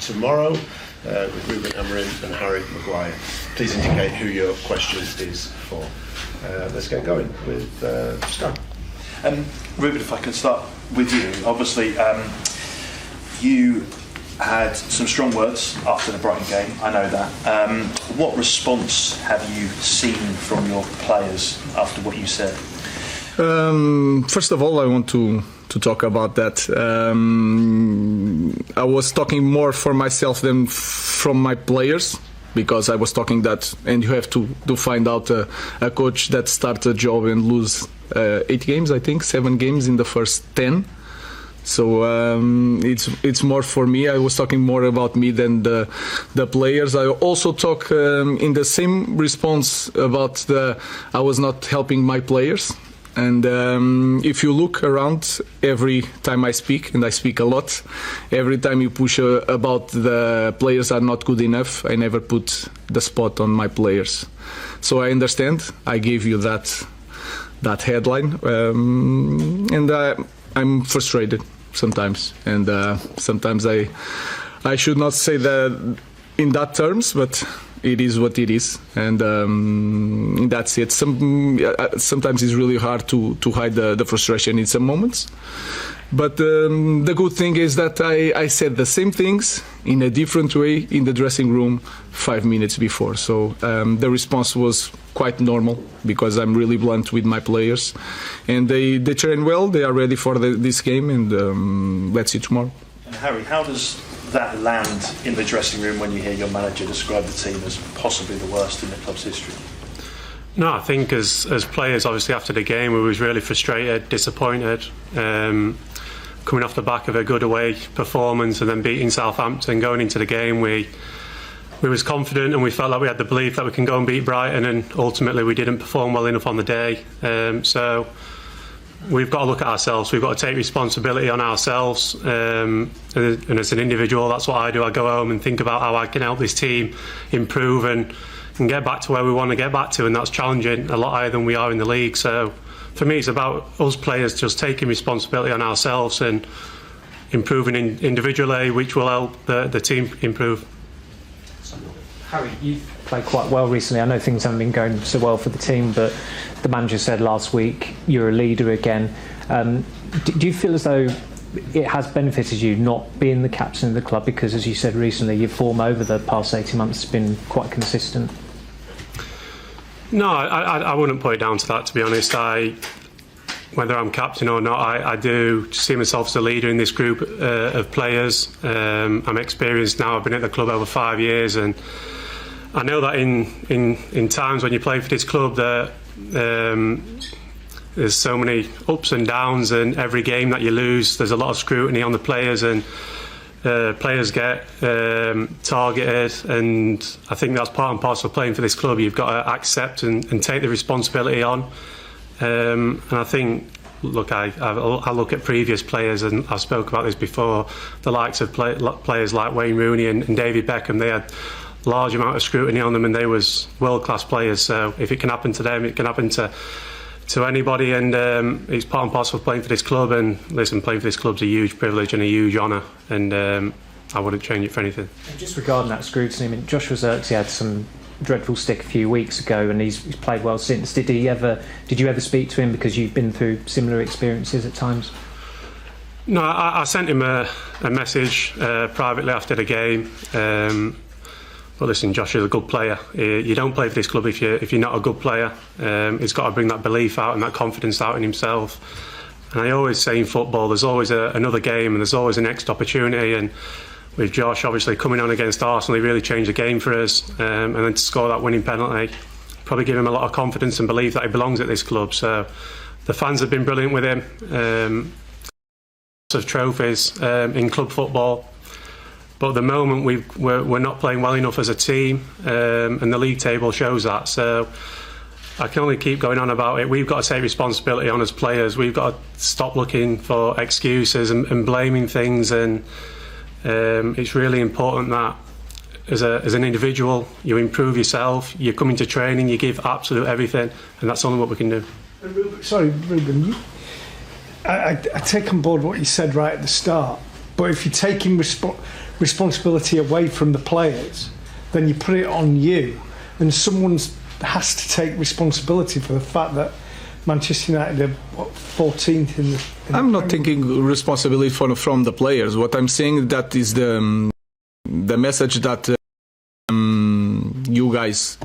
tomorrow with Ruben Amorim and Harry Maguire. Please indicate who your question is for. Let's get going with Sky. Ruben, if I can start with you. Obviously, you had some strong words after the Brighton game, I know that. What response have you seen from your players after what you said? First of all, I want to talk about that. I was talking more for myself than from my players, because I was talking that, and you have to find out a coach that starts a job and lose 8 games, I think, 7 games in the first 10. So it's more for me. I was talking more about me than the players. I also talk in the same response about I was not helping my players. And if you look around, every time I speak, and I speak a lot, every time you push about the players are not good enough, I never put the spot on my players. So I understand. I gave you that headline, and I'm frustrated sometimes, and sometimes I should not say that in that terms, but it is what it is, and that's it. Sometimes it's really hard to hide the frustration in some moments, but the good thing is that I said the same things in a different way in the dressing room 5 minutes before, so the response was quite normal, because I'm really blunt with my players, and they train well, they are ready for this game, and let's see tomorrow. And Harry, how does that land in the dressing room when you hear your manager describe the team as possibly the worst in the club's history? No, I think as players, obviously after the game, we was really frustrated, disappointed, coming off the back of a good away performance and then beating Southampton. Going into the game, we was confident, and we felt like we had the belief that we can go and beat Brighton, and ultimately we didn't perform well enough on the day. So we've got to look at ourselves. We've got to take responsibility on ourselves, and as an individual, that's what I do. I go home and think about how I can help this team improve and get back to where we want to get back to, and that's challenging a lot higher than we are in the league. So for me, it's about us players just taking responsibility on ourselves and improving individually, which will help the team improve. Harry, you've played quite well recently. I know things haven't been going so well for the team, but the manager said last week you're a leader again. Do you feel as though it has benefited you not being the captain of the club? Because, as you said recently, your form over the past 18 months has been quite consistent. No, I wouldn't put it down to that, to be honest. Whether I'm captain or not, I do see myself as a leader in this group of players. I'm experienced now. I've been at the club over 5 years, and I know that in times when you play for this club, that there's so many ups and downs, and every game that you lose, there's a lot of scrutiny on the players, and players get targeted, and I think that's part and parcel of playing for this club. You've got to accept and take the responsibility on, and I think, look, I look at previous players, and I've spoke about this before, the likes of players like Wayne Rooney and David Beckham. They had large amount of scrutiny on them, and they was world-class players. So if it can happen to them, it can happen to anybody, and it's part and parcel of playing for this club. And listen, playing for this club's a huge privilege and a huge honour, and I wouldn't change it for anything. And just regarding that scrutiny, I mean, Joshua Zirkzee had some dreadful stick a few weeks ago, and he's played well since. Did you ever speak to him, because you've been through similar experiences at times? No, I sent him a message privately after the game. But listen, Josh is a good player. You don't play for this club if you're not a good player. He's got to bring that belief out and that confidence out in himself. And I always say in football, there's always another game, and there's always a next opportunity. And with Josh obviously coming on against Arsenal, he really changed the game for us. And then to score that winning penalty, probably give him a lot of confidence and belief that he belongs at this club. So the fans have been brilliant with him. Of trophies in club football. But at the moment we're not playing well enough as a team, and the league table shows that. So I can only keep going on about it. We've got to take responsibility on as players. We've got to stop looking for excuses and blaming things, and it's really important that as an individual you improve yourself, you come into training, you give absolute everything, and that's only what we can do. Ruben, I take on board what you said right at the start, but if you're taking responsibility away from the players, then you put it on you, and someone has to take responsibility for the fact that Manchester United are 14th in the. I'm not taking responsibility from the players. What I'm saying that is the message that you guys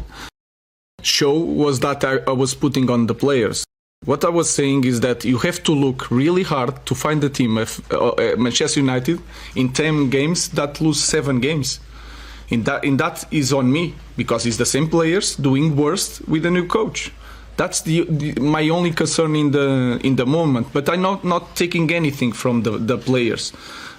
show was that I was putting on the players. What I was saying is that you have to look really hard to find the team of Manchester United in 10 games that lose 7 games. In that is on me, because it's the same players doing worse with a new coach. That's my only concern in the moment. But I'm not taking anything from the players.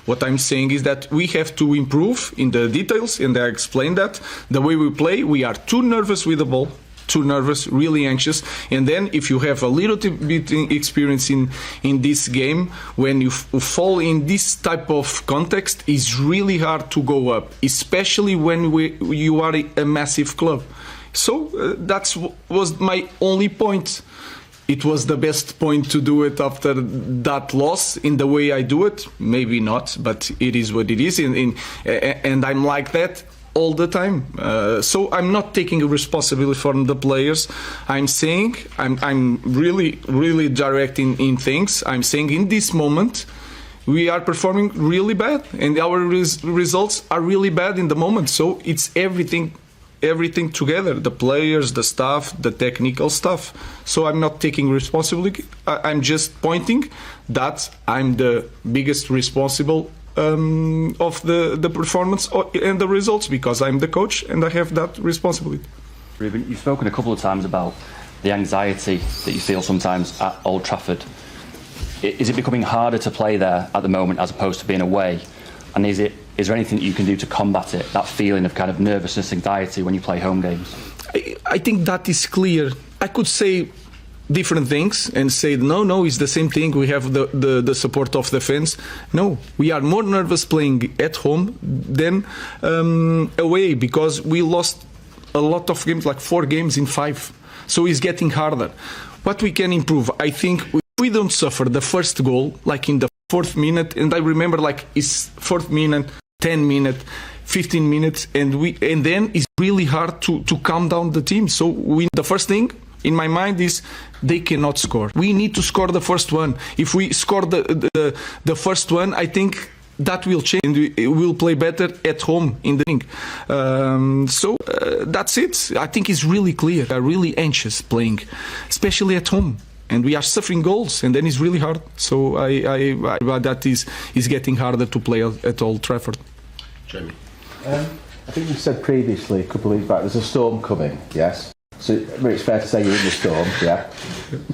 What I'm saying is that we have to improve in the details, and I explained that. The way we play, we are too nervous with the ball, too nervous, really anxious. And then if you have a little bit experience in this game, when you fall in this type of context, it's really hard to go up, especially when you are a massive club. So that was my only point. It was the best point to do it after that loss in the way I do it. Maybe not, but it is what it is. And I'm like that all the time. So I'm not taking a responsibility from the players. I'm saying, I'm really, really direct in things. I'm saying in this moment, we are performing really bad, and our results are really bad in the moment. So it's everything together, the players, the staff, the technical stuff. So I'm not taking responsibility. I'm just pointing that I'm the biggest responsible of the performance and the results, because I'm the coach and I have that responsibility. Ruben, you've spoken a couple of times about the anxiety that you feel sometimes at Old Trafford. Is it becoming harder to play there at the moment as opposed to being away? And is there anything that you can do to combat it, that feeling of kind of nervousness, anxiety when you play home games? I think that is clear. I could say different things and say, no, it's the same thing. We have the support of the fans. No, we are more nervous playing at home than away, because we lost a lot of games, like 4 games in 5. So it's getting harder. What we can improve, I think, if we don't suffer the first goal, like in the 4th minute, and I remember like it's 4th minute, 10 minutes, 15 minutes, and then it's really hard to calm down the team. So the first thing in my mind is they cannot score. We need to score the first one. If we score the first one, I think that will change, and we will play better at home in the ring. So that's it. I think it's really clear. They're really anxious playing, especially at home. And we are suffering goals, and then it's really hard. So that is getting harder to play at Old Trafford. Jamie. I think you said previously, a couple of weeks back, there's a storm coming, yes? So it's fair to say you're in the storm, yeah?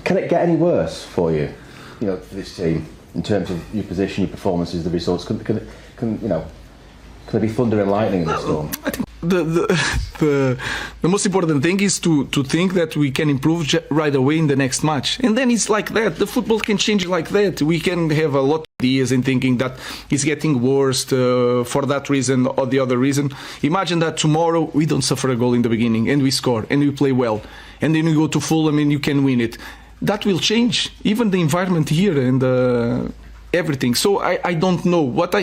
Can it get any worse for you, for this team, in terms of your position, your performances, the results? Can there be thunder and lightning in the storm? I think the most important thing is to think that we can improve right away in the next match, and then it's like that. The football can change like that. We can have a lot of ideas in thinking that it's getting worse for that reason or the other reason. Imagine that tomorrow we don't suffer a goal in the beginning and we score and we play well, and then we go to Fulham and you can win it. That will change even the environment here and everything. So I don't know. What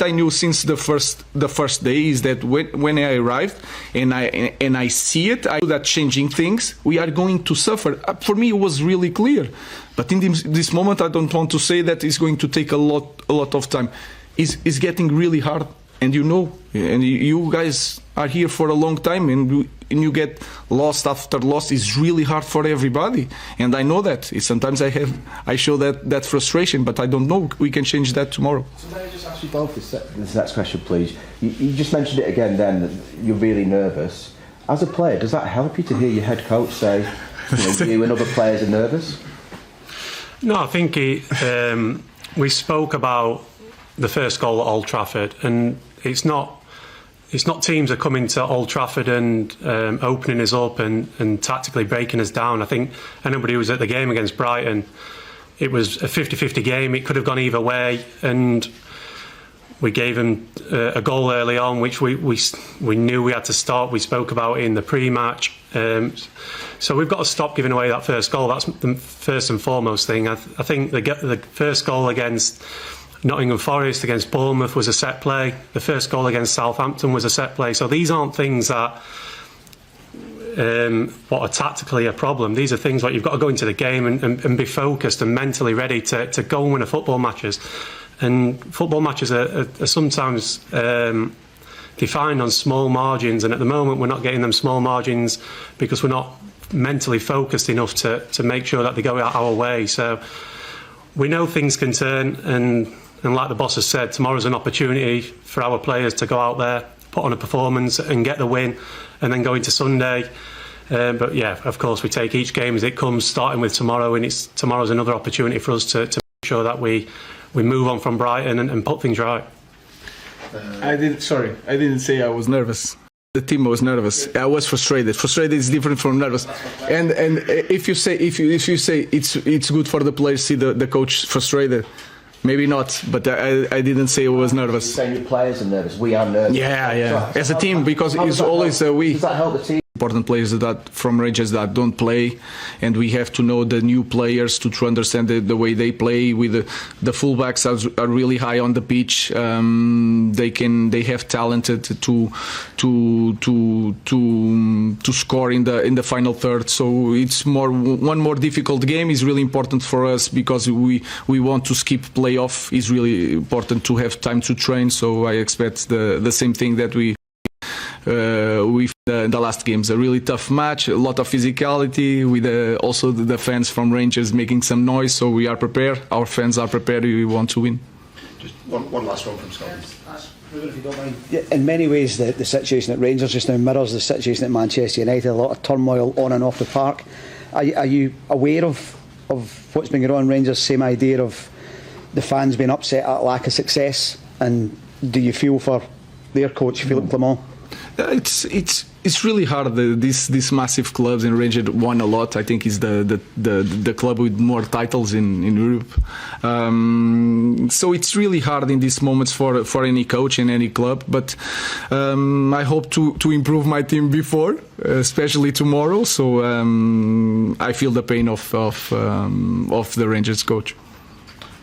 I knew since the first day is that when I arrived and I see it, I knew that changing things, we are going to suffer. For me, it was really clear. But in this moment, I don't want to say that it's going to take a lot of time. It's getting really hard, and you guys are here for a long time, and you get lost after loss. It's really hard for everybody, and I know that. Sometimes I show that frustration, but I don't know. We can change that tomorrow. So may I just ask you both this next question, please? You just mentioned it again then, that you're really nervous. As a player, does that help you to hear your head coach say, you and other players are nervous? No, I think we spoke about the first goal at Old Trafford, and it's not teams are coming to Old Trafford and opening us up and tactically breaking us down. I think anybody who was at the game against Brighton, it was a 50-50 game. It could have gone either way, and we gave them a goal early on, which we knew we had to stop. We spoke about it in the pre-match. So we've got to stop giving away that first goal. That's the first and foremost thing. I think the first goal against Nottingham Forest against Bournemouth was a set play. The first goal against Southampton was a set play. So these aren't things that what are tactically a problem. These are things like you've got to go into the game and be focused and mentally ready to go and win a football matches. And football matches are sometimes defined on small margins, and at the moment we're not getting them small margins because we're not mentally focused enough to make sure that they go our way. So we know things can turn, and like the boss has said, tomorrow's an opportunity for our players to go out there, put on a performance and get the win, and then go into Sunday. But yeah, of course, we take each game as it comes, starting with tomorrow, and tomorrow's another opportunity for us to make sure that we move on from Brighton and put things right. I didn't say I was nervous. The team was nervous. I was frustrated. Frustrated is different from nervous. And if you say it's good for the players to see the coach frustrated, maybe not. But I didn't say I was nervous. You're saying your players are nervous. We are nervous. Yeah. As a team, because it's always we. Does that help the team? Important players that from Rangers that don't play, and we have to know the new players to understand the way they play. With the fullbacks are really high on the pitch. They have talented to score in the final third. So it's one more difficult game is really important for us because we want to skip playoff. It's really important to have time to train. So I expect the same thing that we. With the last games, a really tough match, a lot of physicality, with also the fans from Rangers making some noise. So we are prepared. Our fans are prepared. We want to win. Just one last one from Scotland. Ruben, if you don't mind. In many ways, the situation at Rangers just now mirrors the situation at Manchester United. A lot of turmoil on and off the park. Are you aware of what's been going on in Rangers? Same idea of the fans being upset at lack of success, and do you feel for their coach, Philippe Clement? It's really hard. These massive clubs, and Rangers won a lot. I think it's the club with more titles in Europe. So it's really hard in these moments for any coach in any club. But I hope to improve my team before, especially tomorrow. So I feel the pain of the Rangers coach.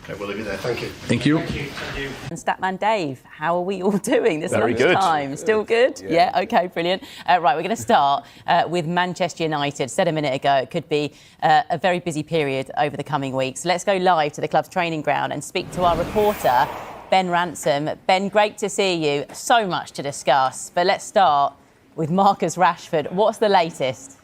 Okay, we'll leave it there. Thank you. Thank you. And Statman Dave, how are we all doing this Very good. lunchtime? Still good? Yeah, okay, brilliant. Right, we're going to start with Manchester United. Said a minute ago, it could be a very busy period over the coming weeks. Let's go live to the club's training ground and speak to our reporter, Ben Ransom. Ben, great to see you. So much to discuss, but let's start with Marcus Rashford. What's the latest?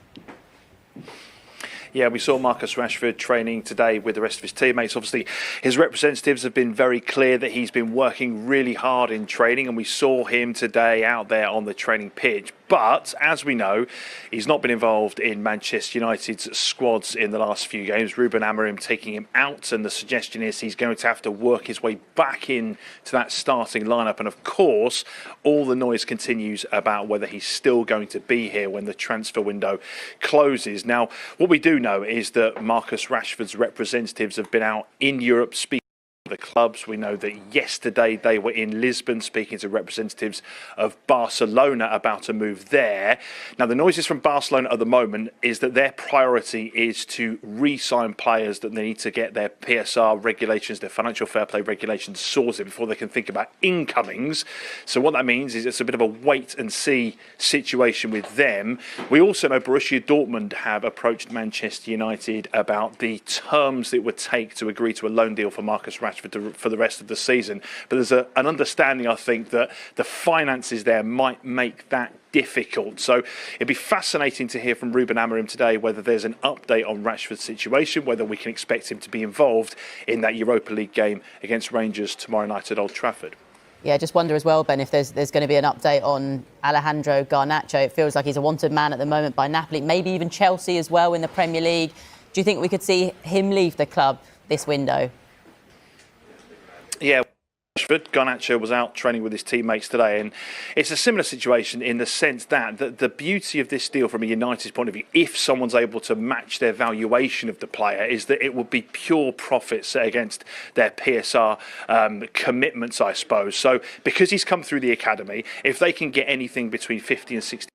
Yeah, we saw Marcus Rashford training today with the rest of his teammates. Obviously, his representatives have been very clear that he's been working really hard in training, and we saw him today out there on the training pitch. But, as we know, he's not been involved in Manchester United's squads in the last few games. Ruben Amorim taking him out, and the suggestion is he's going to have to work his way back in to that starting lineup. And, of course, all the noise continues about whether he's still going to be here when the transfer window closes. Now, what we do know is that Marcus Rashford's representatives have been out in Europe speaking the clubs. We know that yesterday they were in Lisbon speaking to representatives of Barcelona about a move there. Now, the noises from Barcelona at the moment is that their priority is to re-sign players, that they need to get their PSR regulations, their financial fair play regulations sorted before they can think about incomings. So what that means is it's a bit of a wait and see situation with them. We also know Borussia Dortmund have approached Manchester United about the terms it would take to agree to a loan deal for Marcus Rashford for the rest of the season. But there's an understanding, I think, that the finances there might make that difficult. So it'd be fascinating to hear from Ruben Amorim today whether there's an update on Rashford's situation, whether we can expect him to be involved in that Europa League game against Rangers tomorrow night at Old Trafford. Yeah, just wonder as well, Ben, if there's going to be an update on Alejandro Garnacho. It feels like he's a wanted man at the moment by Napoli, maybe even Chelsea as well in the Premier League. Do you think we could see him leave the club this window? Yeah, Garnacho was out training with his teammates today, and it's a similar situation in the sense that the beauty of this deal from a United's point of view, if someone's able to match their valuation of the player, is that it would be pure profits against their PSR commitments, I suppose. So because he's come through the academy, if they can get anything between 50 and 60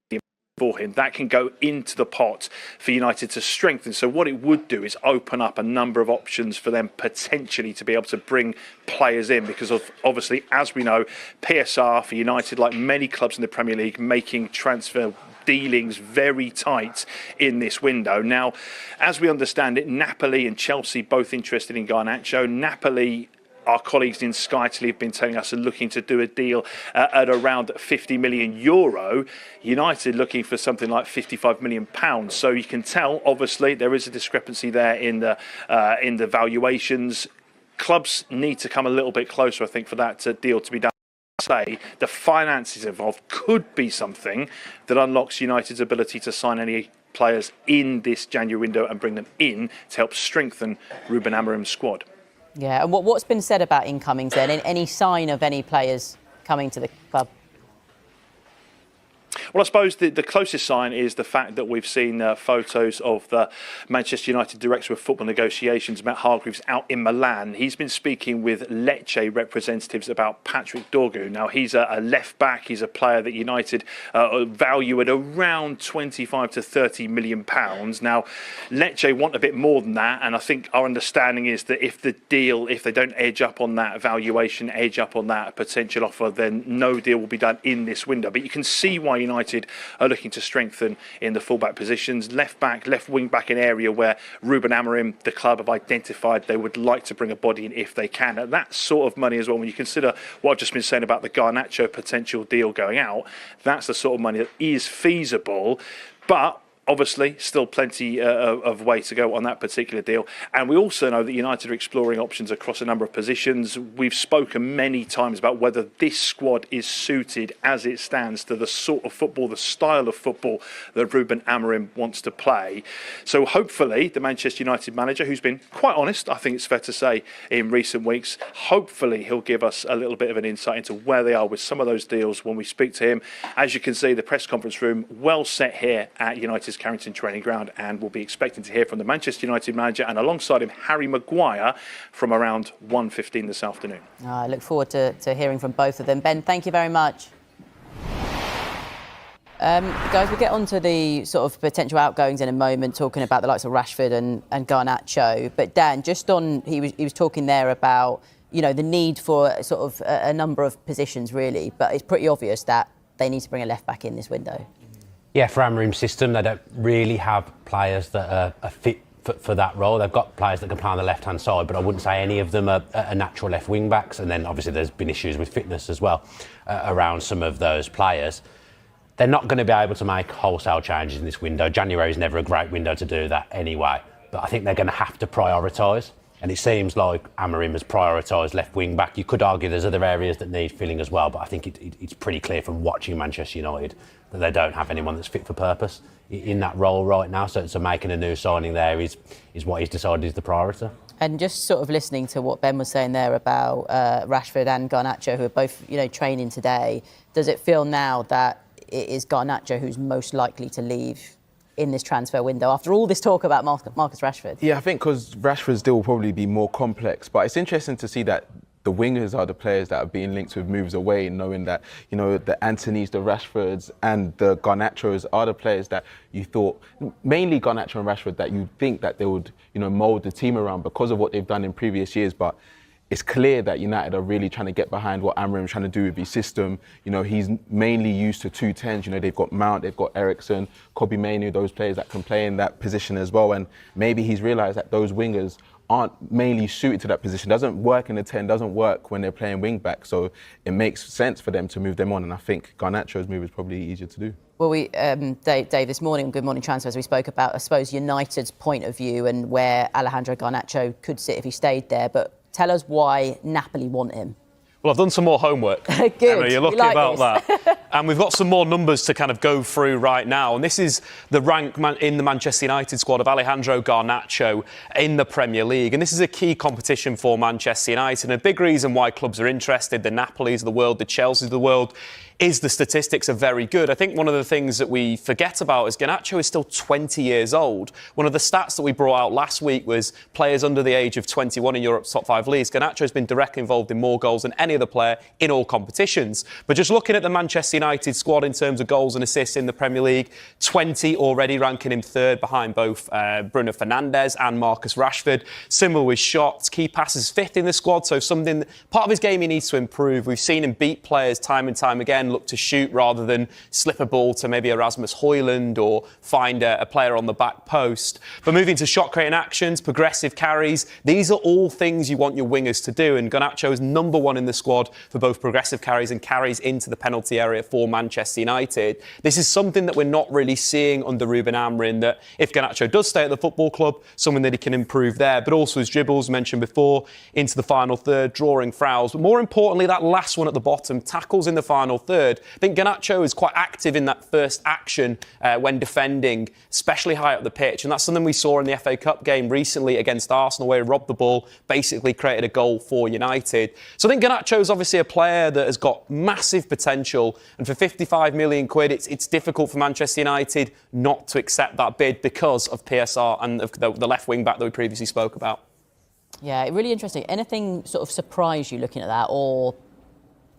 for him, that can go into the pot for United to strengthen. So what it would do is open up a number of options for them potentially to be able to bring players in, because of, obviously, as we know, PSR for United, like many clubs in the Premier League, making transfer dealings very tight in this window. Now, as we understand it, Napoli and Chelsea both interested in Garnacho. Napoli, our colleagues in Sky Italy have been telling us, are looking to do a deal at around €50 million. United looking for something like £55 million. So you can tell, obviously, there is a discrepancy there in the valuations. Clubs need to come a little bit closer, I think, for that deal to be done. Say the finances involved could be something that unlocks United's ability to sign any players in this January window and bring them in to help strengthen Ruben Amorim's squad. Yeah, and what's been said about incomings then? Any sign of any players coming to the club? Well, I suppose the closest sign is the fact that we've seen photos of the Manchester United Director of Football Negotiations, Matt Hargreaves, out in Milan. He's been speaking with Lecce representatives about Patrick Dorgu. Now, he's a left back. He's a player that United value at around 25 to 30 million pounds. Now, Lecce want a bit more than that, and I think our understanding is that if they don't edge up on that valuation, edge up on that potential offer, then no deal will be done in this window. But you can see why United are looking to strengthen in the fullback positions. Left back, left wing back, an area where Ruben Amorim, the club, have identified they would like to bring a body in if they can. At that sort of money as well, when you consider what I've just been saying about the Garnacho potential deal going out, that's the sort of money that is feasible. But obviously, still plenty of way to go on that particular deal. And we also know that United are exploring options across a number of positions. We've spoken many times about whether this squad is suited as it stands to the sort of football, the style of football that Ruben Amorim wants to play. So hopefully the Manchester United manager, who's been quite honest, I think it's fair to say, in recent weeks, hopefully he'll give us a little bit of an insight into where they are with some of those deals when we speak to him. As you can see, the press conference room well set here at United's Carrington training ground, and we'll be expecting to hear from the Manchester United manager and alongside him Harry Maguire from around 1:15 this afternoon. I look forward to hearing from both of them. Ben, thank you very much. Guys, we'll get on to the sort of potential outgoings in a moment, talking about the likes of Rashford and Garnacho. But Dan, just on, he was talking there about, you know, the need for sort of a number of positions really, but it's pretty obvious that they need to bring a left back in this window. Yeah, for Amorim's system, they don't really have players that are fit for that role. They've got players that can play on the left-hand side, but I wouldn't say any of them are natural left wing-backs. And then obviously there's been issues with fitness as well around some of those players. They're not going to be able to make wholesale changes in this window. January is never a great window to do that anyway. But I think they're going to have to prioritise. And it seems like Amorim has prioritised left wing back. You could argue there's other areas that need filling as well, but I think it's pretty clear from watching Manchester United that they don't have anyone that's fit for purpose in that role right now. So making a new signing there is what he's decided is the priority. And just sort of listening to what Ben was saying there about Rashford and Garnacho, who are both, you know, training today, does it feel now that it is Garnacho who's most likely to leave in this transfer window after all this talk about Marcus Rashford? Yeah, I think because Rashford's deal will probably be more complex, but it's interesting to see that the wingers are the players that are being linked with moves away, knowing that, you know, the Antonys, the Rashfords and the Garnachos are the players that you thought, mainly Garnacho and Rashford, that you think that they would, you know, mould the team around because of what they've done in previous years. But it's clear that United are really trying to get behind what Amorim's trying to do with his system. You know, he's mainly used to 2-10s. You know, they've got Mount, they've got Eriksen, Kobe Mainoo, those players that can play in that position as well. And maybe he's realised that those wingers aren't mainly suited to that position. Doesn't work in the 10, doesn't work when they're playing wing back. So it makes sense for them to move them on. And I think Garnacho's move is probably easier to do. Well, Dave, this morning on Good Morning Transfers, we spoke about, I suppose, United's point of view and where Alejandro Garnacho could sit if he stayed there. But tell us why Napoli want him. Well, I've done some more homework. Good. Emma, you're lucky about that. And we've got some more numbers to kind of go through right now. And this is the rank in the Manchester United squad of Alejandro Garnacho in the Premier League. And this is a key competition for Manchester United. And a big reason why clubs are interested, the Napolis of the world, the Chelseas of the world, is the statistics are very good. I think one of the things that we forget about is Garnacho is still 20 years old. One of the stats that we brought out last week was players under the age of 21 in Europe's top 5 leagues. Garnacho has been directly involved in more goals than any other player in all competitions. But just looking at the Manchester United squad in terms of goals and assists in the Premier League, 20 already, ranking him third behind both Bruno Fernandes and Marcus Rashford. Similar with shots, key passes, fifth in the squad, so something, part of his game he needs to improve. We've seen him beat players time and time again, look to shoot rather than slip a ball to maybe Erasmus Højlund or find a player on the back post. But moving to shot creating actions, progressive carries, these are all things you want your wingers to do, and Garnacho is number one in the squad for both progressive carries and carries into the penalty area for Manchester United. This is something that we're not really seeing under Ruben Amorim, that if Garnacho does stay at the football club, something that he can improve there, but also his dribbles, mentioned before, into the final third, drawing fouls. But more importantly, that last one at the bottom, tackles in the final third. I think Garnacho is quite active in that first action when defending, especially high up the pitch. And that's something we saw in the FA Cup game recently against Arsenal, where he robbed the ball, basically created a goal for United. So I think Garnacho is obviously a player that has got massive potential. And for 55 million quid, it's difficult for Manchester United not to accept that bid because of PSR and the left wing back that we previously spoke about. Yeah, really interesting. Anything sort of surprise you looking at that, or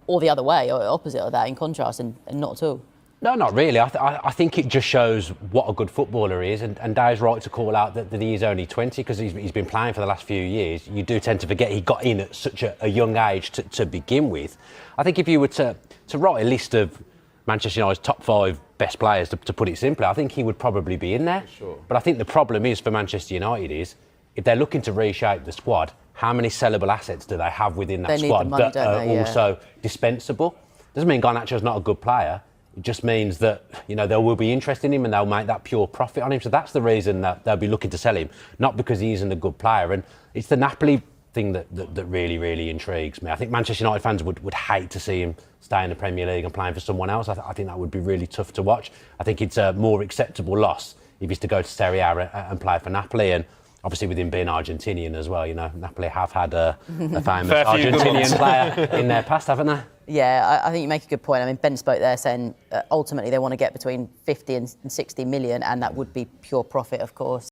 the other way, or opposite of that, in contrast, and not at all? No, not really. I think it just shows what a good footballer he is, and Dave's right to call out that he is only 20 because he's been playing for the last few years. You do tend to forget he got in at such a young age to begin with. I think if you were to write a list of Manchester United's top 5 best players, to put it simply, I think he would probably be in there. Sure. But I think the problem is for Manchester United is, if they're looking to reshape the squad, how many sellable assets do they have within that squad that are also dispensable? Doesn't mean Garnacho's not a good player. It just means that, there will be interest in him and they'll make that pure profit on him. So that's the reason that they'll be looking to sell him, not because he isn't a good player. And it's the Napoli thing that really, really intrigues me. I think Manchester United fans would hate to see him stay in the Premier League and playing for someone else. I think that would be really tough to watch. I think it's a more acceptable loss if he's to go to Serie A and play for Napoli. And obviously, with him being Argentinian as well, Napoli have had a famous Argentinian player in their past, haven't they? Yeah, I think you make a good point. I mean, Ben spoke there saying ultimately they want to get between 50 and 60 million, and that would be pure profit, of course.